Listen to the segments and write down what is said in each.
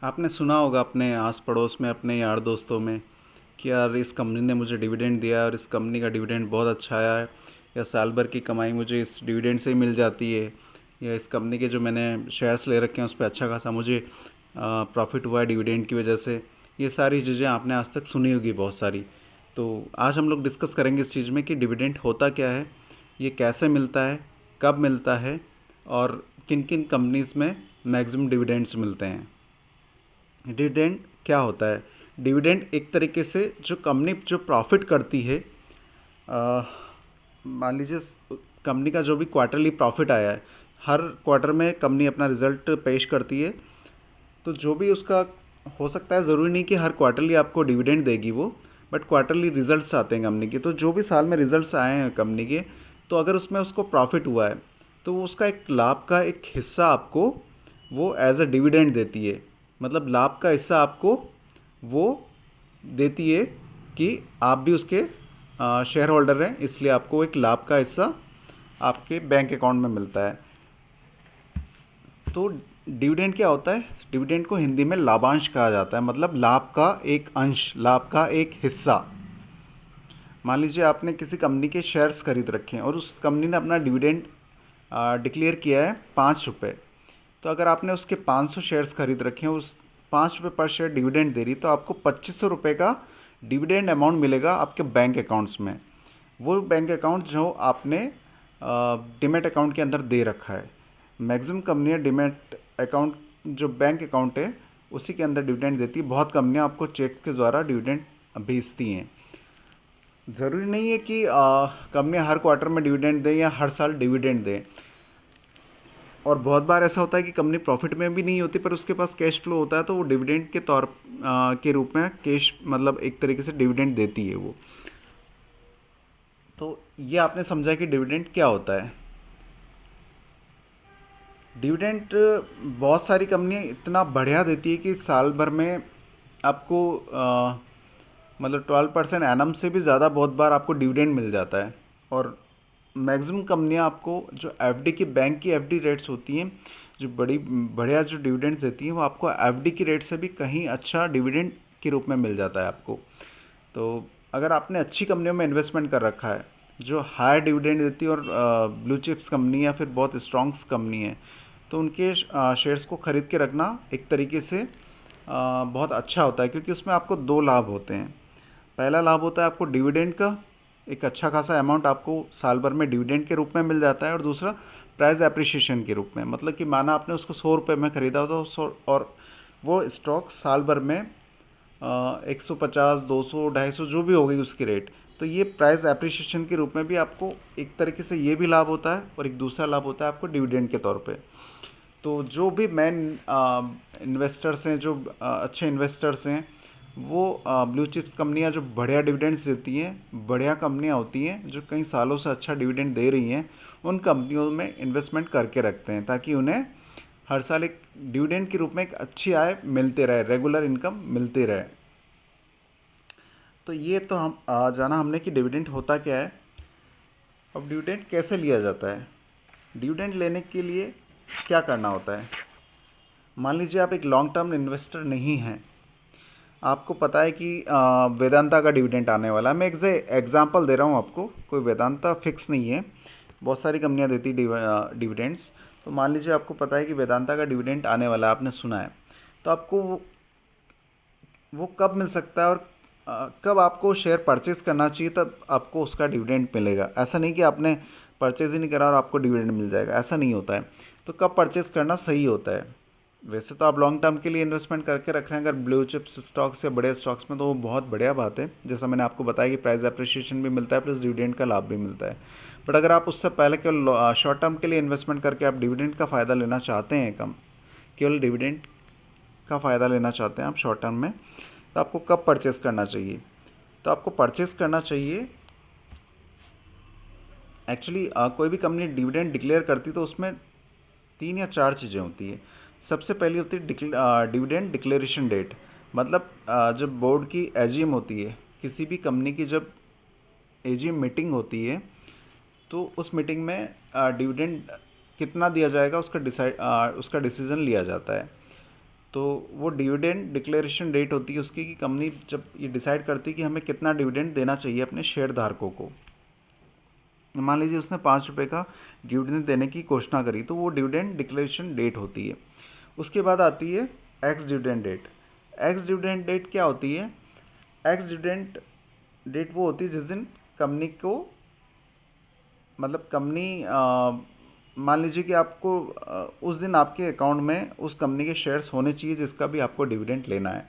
आपने सुना होगा अपने आस पड़ोस में, अपने यार दोस्तों में कि यार इस कंपनी ने मुझे डिविडेंड दिया है और इस कंपनी का डिविडेंड बहुत अच्छा आया है, या साल भर की कमाई मुझे इस डिविडेंड से ही मिल जाती है, या इस कंपनी के जो मैंने शेयर्स ले रखे हैं उस पर अच्छा खासा मुझे प्रॉफिट हुआ है डिविडेंड की वजह से। ये सारी चीज़ें आपने आज तक सुनी होगी बहुत सारी। तो आज हम लोग डिस्कस करेंगे इस चीज़ में कि डिविडेंड होता क्या है, ये कैसे मिलता है, कब मिलता है, और किन किन कंपनीज़ में मैक्सिमम डिविडेंड्स मिलते हैं। डिविडेंड क्या होता है? डिविडेंड एक तरीके से जो कंपनी जो प्रॉफिट करती है, अ, मान लीजिए कंपनी का जो भी क्वार्टरली प्रॉफिट आया है, हर क्वार्टर में कंपनी अपना रिजल्ट पेश करती है। तो जो भी उसका हो सकता है, ज़रूरी नहीं कि हर क्वार्टरली आपको डिविडेंड देगी वो, बट क्वार्टरली रिजल्ट्स आते हैं कंपनी के। तो जो भी साल में रिजल्ट्स आए हैं कंपनी के, तो अगर उसमें उसको प्रॉफिट हुआ है तो वो उसका एक लाभ का एक हिस्सा आपको वो एज अ डिविडेंड देती है। मतलब लाभ का हिस्सा आपको वो देती है कि आप भी उसके शेयर होल्डर हैं, इसलिए आपको एक लाभ का हिस्सा आपके बैंक अकाउंट में मिलता है। तो डिविडेंड क्या होता है? डिविडेंड को हिंदी में लाभांश कहा जाता है, मतलब लाभ का एक अंश, लाभ का एक हिस्सा। मान लीजिए आपने किसी कंपनी के शेयर्स खरीद रखे हैं और उस कंपनी ने अपना डिविडेंड डिक्लेयर किया है 5 रुपये। तो अगर आपने उसके 500 शेयर्स खरीद रखे हैं, उस 5 रुपये पर शेयर डिविडेंड दे रही, तो आपको 2500 रुपये का डिविडेंड अमाउंट मिलेगा आपके बैंक अकाउंट्स में। वो बैंक अकाउंट जो आपने डिमेट अकाउंट के अंदर दे रखा है। मैक्सिमम कंपनियां डिमेट अकाउंट, जो बैंक अकाउंट है, उसी के अंदर डिविडेंड देती है। बहुत कंपनियां आपको चेक के द्वारा डिविडेंड भेजती हैं। ज़रूरी नहीं है कि कंपनियां हर क्वार्टर में डिविडेंड दें या हर साल डिविडेंड दें। और बहुत बार ऐसा होता है कि कंपनी प्रॉफिट में भी नहीं होती, पर उसके पास कैश फ्लो होता है, तो वो डिविडेंड के तौर के रूप में कैश, मतलब एक तरीके से डिविडेंड देती है वो। तो ये आपने समझा कि डिविडेंड क्या होता है। डिविडेंड बहुत सारी कंपनियां इतना बढ़िया देती है कि साल भर में आपको मतलब 12% एनम से भी ज़्यादा बहुत बार आपको डिविडेंड मिल जाता है। और मैक्सिमम कंपनियां आपको जो एफडी की, बैंक की एफडी रेट्स होती हैं, जो बड़ी बढ़िया जो डिविडेंड्स देती हैं, वो आपको एफडी की रेट से भी कहीं अच्छा डिविडेंड के रूप में मिल जाता है आपको। तो अगर आपने अच्छी कंपनियों में इन्वेस्टमेंट कर रखा है जो हाई डिविडेंड देती है, और ब्लू चिप्स कंपनी या फिर बहुत स्ट्रॉन्ग्स कंपनी है, तो उनके शेयर्स को ख़रीद के रखना एक तरीके से बहुत अच्छा होता है, क्योंकि उसमें आपको दो लाभ होते हैं। पहला लाभ होता है आपको डिविडेंड का, एक अच्छा खासा अमाउंट आपको साल भर में डिविडेंड के रूप में मिल जाता है। और दूसरा प्राइस एप्रिसिएशन के रूप में, मतलब कि माना आपने उसको 100 रुपये में ख़रीदा तो 100, और वो स्टॉक साल भर में 150, 200, 250 जो भी होगी उसकी रेट, तो ये प्राइस एप्रिसिएशन के रूप में भी आपको एक तरीके से ये भी लाभ होता है। और एक दूसरा लाभ होता है आपको डिविडेंड के तौर पे। तो जो भी मेन इन्वेस्टर्स हैं, जो अच्छे इन्वेस्टर्स हैं, वो ब्लू चिप्स कंपनियां जो बढ़िया डिविडेंड्स देती हैं, बढ़िया कंपनियां होती हैं जो कई सालों से अच्छा डिविडेंड दे रही हैं, उन कंपनियों में इन्वेस्टमेंट करके रखते हैं, ताकि उन्हें हर साल एक डिविडेंड के रूप में एक अच्छी आय मिलते रहे, रेगुलर इनकम मिलती रहे। तो ये तो हम जाना हमने कि डिविडेंड होता क्या है। अब डिविडेंड कैसे लिया जाता है? डिविडेंड लेने के लिए क्या करना होता है? मान लीजिए आप एक लॉन्ग टर्म इन्वेस्टर नहीं हैं, आपको पता है कि वेदांता का डिविडेंड आने वाला है। मैं एग्जांपल दे रहा हूँ आपको, कोई वेदांता फिक्स नहीं है, बहुत सारी कंपनियां देती डिविडेंड्स। तो मान लीजिए आपको पता है कि वेदांता का डिविडेंड आने वाला है, आपने सुना है। तो आपको वो कब मिल सकता है, और कब आपको शेयर परचेज करना चाहिए, तब आपको उसका डिविडेंड मिलेगा। ऐसा नहीं कि आपने परचेज ही नहीं करा और आपको डिविडेंड मिल जाएगा, ऐसा नहीं होता है। तो कब परचेज करना सही होता है? वैसे तो आप लॉन्ग टर्म के लिए इन्वेस्टमेंट करके रख रहे हैं अगर ब्लू चिप्स स्टॉक्स या बड़े स्टॉक्स में, तो वो बहुत बढ़िया बात है। जैसा मैंने आपको बताया कि प्राइस एप्रिसिएशन भी मिलता है प्लस डिविडेंड का लाभ भी मिलता है। बट अगर आप उससे पहले केवल शॉर्ट टर्म के लिए इन्वेस्टमेंट करके आप डिविडेंड का फ़ायदा लेना चाहते हैं, कम केवल डिविडेंड का फ़ायदा लेना चाहते हैं आप शॉर्ट टर्म में, तो आपको कब परचेस करना चाहिए? तो आपको परचेस करना चाहिए, एक्चुअली कोई भी कंपनी डिविडेंड डिक्लेयर करती तो उसमें 3 या 4 चीज़ें होती है। सबसे पहली होती है डिविडेंड डिक्लेरेशन डेट। मतलब जब बोर्ड की एजीएम होती है, किसी भी कंपनी की जब एजीएम मीटिंग होती है, तो उस मीटिंग में डिविडेंड कितना दिया जाएगा उसका डिसीजन लिया जाता है। तो वो डिविडेंड डिक्लेरेशन डेट होती है उसकी, कि कंपनी जब ये डिसाइड करती है कि हमें कितना डिविडेंड देना चाहिए अपने शेयर धारकों को। मान लीजिए उसने 5 रुपये का डिविडेंड देने की घोषणा करी, तो वो डिविडेंड डिक्लेरेशन डेट होती है। उसके बाद आती है ex dividend date. Ex dividend date क्या होती है? एक्स डिविडेंड डेट वो होती है जिस दिन कंपनी को, मतलब कंपनी मान लीजिए कि आपको उस दिन आपके अकाउंट में उस कंपनी के शेयर्स होने चाहिए जिसका भी आपको डिविडेंड लेना है।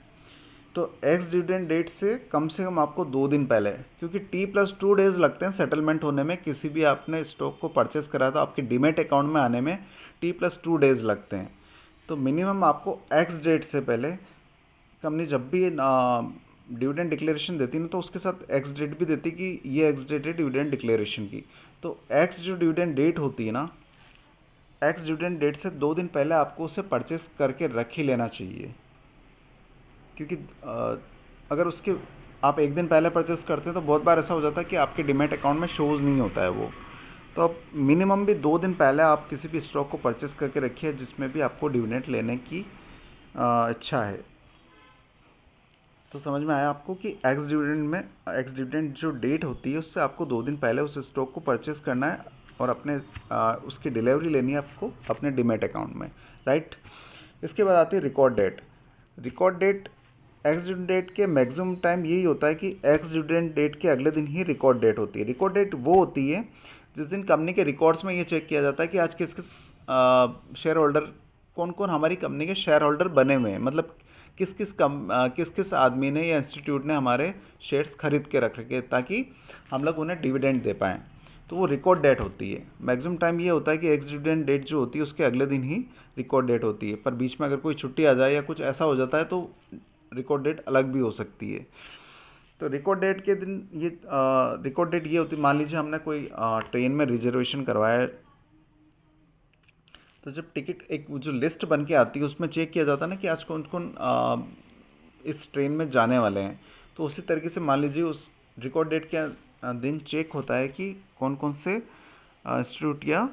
तो एक्स डिविडेंड डेट से कम आपको 2 दिन पहले, क्योंकि T+2 डेज़ लगते हैं सेटलमेंट होने में। किसी भी आपने स्टॉक को परचेस करा तो आपके डीमेट अकाउंट में आने में T+2 डेज़ लगते हैं। तो मिनिमम आपको एक्स डेट से पहले, कंपनी जब भी डिविडेंड डिक्लेरेशन देती ना तो उसके साथ एक्स डेट भी देती कि ये एक्स डेट है डिविडेंड डिक्लेरेशन की। तो एक्स जो डिविडेंड डेट होती है ना, एक्स डिविडेंड डेट से 2 दिन पहले आपको उसे परचेस करके रख ही लेना चाहिए। क्योंकि अगर उसके आप 1 दिन पहले परचेस करते हैं तो बहुत बार ऐसा हो जाता है कि आपके डीमैट अकाउंट में शोज़ नहीं होता है वो। तो अब मिनिमम भी 2 दिन पहले आप किसी भी स्टॉक को परचेस करके रखिए जिसमें भी आपको डिविडेंड लेने की इच्छा है। तो समझ में आया आपको कि एक्स डिविडेंड जो डेट होती है उससे आपको 2 दिन पहले उस स्टॉक को परचेस करना है और अपने उसकी डिलीवरी लेनी है आपको अपने डीमैट अकाउंट में, राइट। इसके बाद आती है record date. Record date, ex dividend date के मैक्सिमम टाइम यही होता है कि एक्स डिविडेंड डेट के अगले दिन ही रिकॉर्ड डेट होती है। रिकॉर्ड डेट वो होती है जिस दिन कंपनी के रिकॉर्ड्स में ये चेक किया जाता है कि आज किस किस शेयर होल्डर, कौन कौन हमारी कंपनी के शेयर होल्डर बने हुए हैं, मतलब किस किस आदमी ने या इंस्टीट्यूट ने हमारे शेयर्स खरीद के रख रखे ताकि हम लोग उन्हें डिविडेंड दे पाएँ। तो वो रिकॉर्ड डेट होती है। मैक्सिमम टाइम ये होता है कि एक्स डिविडेंड डेट जो होती है उसके अगले दिन ही रिकॉर्ड डेट होती है, पर बीच में अगर कोई छुट्टी आ जाए या कुछ ऐसा हो जाता है तो रिकॉर्ड डेट अलग भी हो सकती है। तो रिकॉर्ड डेट के दिन ये रिकॉर्ड डेट ये होती है, मान लीजिए हमने कोई ट्रेन में रिजर्वेशन करवाया है, तो जब टिकट एक जो लिस्ट बन के आती है उसमें चेक किया जाता है ना कि आज कौन कौन इस ट्रेन में जाने वाले हैं। तो उसी तरीके से मान लीजिए उस रिकॉर्ड डेट के दिन चेक होता है कि कौन कौन से इंस्टीट्यूट या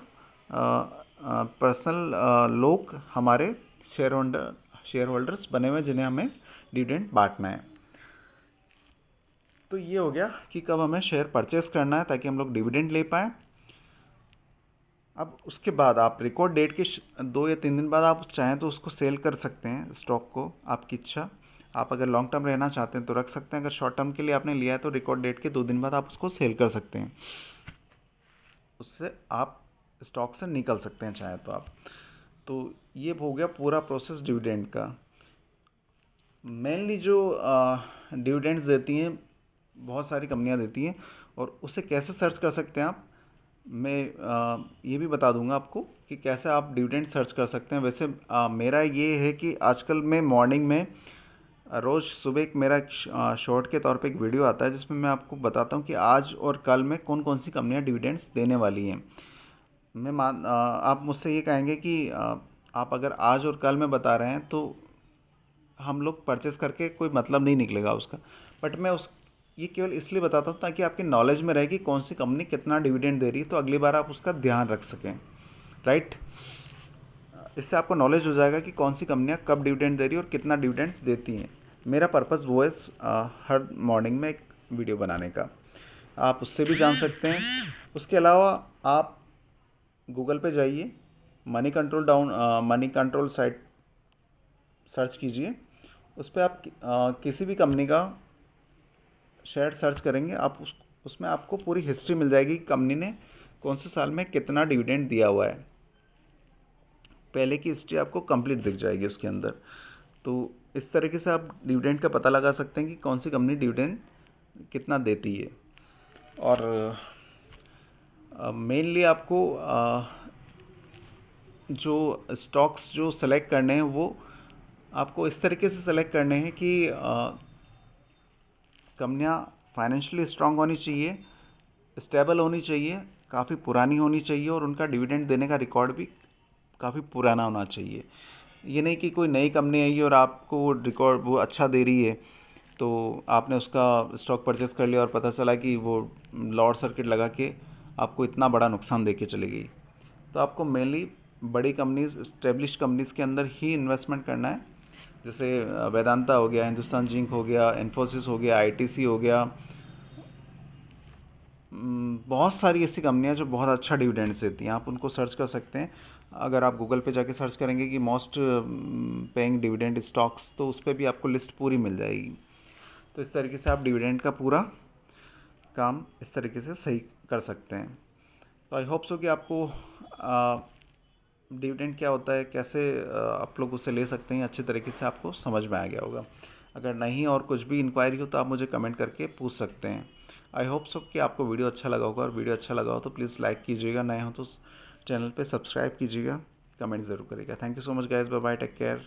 पर्सनल लोग हमारे शेयर होल्डर्स बने हुए जिन्हें हमें डिविडेंड बांटना है। तो ये हो गया कि कब हमें शेयर परचेस करना है ताकि हम लोग डिविडेंड ले पाएँ। अब उसके बाद आप रिकॉर्ड डेट के 2 या 3 दिन बाद आप चाहें तो उसको सेल कर सकते हैं स्टॉक को, आपकी इच्छा। आप अगर लॉन्ग टर्म रहना चाहते हैं तो रख सकते हैं, अगर शॉर्ट टर्म के लिए आपने लिया है तो रिकॉर्ड डेट के 2 दिन बाद आप उसको सेल कर सकते हैं, उससे आप स्टॉक से निकल सकते हैं चाहे तो आप। तो ये हो गया पूरा प्रोसेस डिविडेंड का। मेनली जो डिविडेंड्स देती हैं बहुत सारी कंपनियां देती हैं, और उसे कैसे सर्च कर सकते हैं आप, मैं ये भी बता दूंगा आपको कि कैसे आप डिविडेंड सर्च कर सकते हैं। वैसे मेरा ये है कि आजकल मैं मॉर्निंग में रोज़ सुबह एक मेरा शॉर्ट के तौर पे एक वीडियो आता है जिसमें मैं आपको बताता हूँ कि आज और कल में कौन कौन सी कंपनियाँ डिविडेंड्स देने वाली हैं। आप मुझसे ये कहेंगे कि आप अगर आज और कल में बता रहे हैं तो हम लोग परचेस करके कोई मतलब नहीं निकलेगा उसका, बट मैं ये केवल इसलिए बताता हूँ ताकि आपकी नॉलेज में रहे कि कौन सी कंपनी कितना डिविडेंड दे रही है, तो अगली बार आप उसका ध्यान रख सकें, राइट। इससे आपको नॉलेज हो जाएगा कि कौन सी कंपनियाँ कब डिविडेंड दे रही है और कितना डिविडेंड्स देती हैं। मेरा पर्पस वो है हर मॉर्निंग में एक वीडियो बनाने का, आप उससे भी जान सकते हैं। उसके अलावा आप गूगल पे जाइए, मनी कंट्रोल साइट सर्च कीजिए, उस पर आप किसी भी कंपनी का शेयर सर्च करेंगे, आप उसमें आपको पूरी हिस्ट्री मिल जाएगी कि कंपनी ने कौन से साल में कितना डिविडेंड दिया हुआ है। पहले की हिस्ट्री आपको कंप्लीट दिख जाएगी उसके अंदर। तो इस तरीके से आप डिविडेंड का पता लगा सकते हैं कि कौन सी कंपनी डिविडेंड कितना देती है। और मेनली आपको जो स्टॉक्स जो सेलेक्ट करने हैं वो आपको इस तरीके से सेलेक्ट करने हैं कि कंपनियां फाइनेंशियली स्ट्रांग होनी चाहिए, स्टेबल होनी चाहिए, काफ़ी पुरानी होनी चाहिए और उनका डिविडेंड देने का रिकॉर्ड भी काफ़ी पुराना होना चाहिए। ये नहीं कि कोई नई कंपनी आई और आपको वो रिकॉर्ड वो अच्छा दे रही है तो आपने उसका स्टॉक परचेस कर लिया और पता चला कि वो लॉर्ड सर्किट लगा के आपको इतना बड़ा नुकसान दे के चली गई। तो आपको मेनली बड़ी कंपनीज़, इस्टेब्लिश कंपनीज़ के अंदर ही इन्वेस्टमेंट करना है जैसे वेदांता हो गया, हिंदुस्तान जिंक हो गया, इन्फोसिस हो गया, आईटीसी हो गया। बहुत सारी ऐसी कंपनियां जो बहुत अच्छा डिविडेंड्स देती हैं, आप उनको सर्च कर सकते हैं। अगर आप गूगल पे जाके सर्च करेंगे कि मोस्ट पेइंग डिविडेंड स्टॉक्स, तो उस पर भी आपको लिस्ट पूरी मिल जाएगी। तो इस तरीके से आप डिविडेंड का पूरा काम इस तरीके से सही कर सकते हैं। तो आई होप सो कि आपको डिविडेंड क्या होता है, कैसे आप लोग उसे ले सकते हैं, अच्छे तरीके से आपको समझ में आ गया होगा। अगर नहीं और कुछ भी इंक्वायरी हो तो आप मुझे कमेंट करके पूछ सकते हैं। आई होप सो कि आपको वीडियो अच्छा लगा होगा, और वीडियो अच्छा लगा हो तो प्लीज़ लाइक कीजिएगा, नए हो तो चैनल पे सब्सक्राइब कीजिएगा, कमेंट ज़रूर करिएगा। Thank you so much guys, bye bye, take care.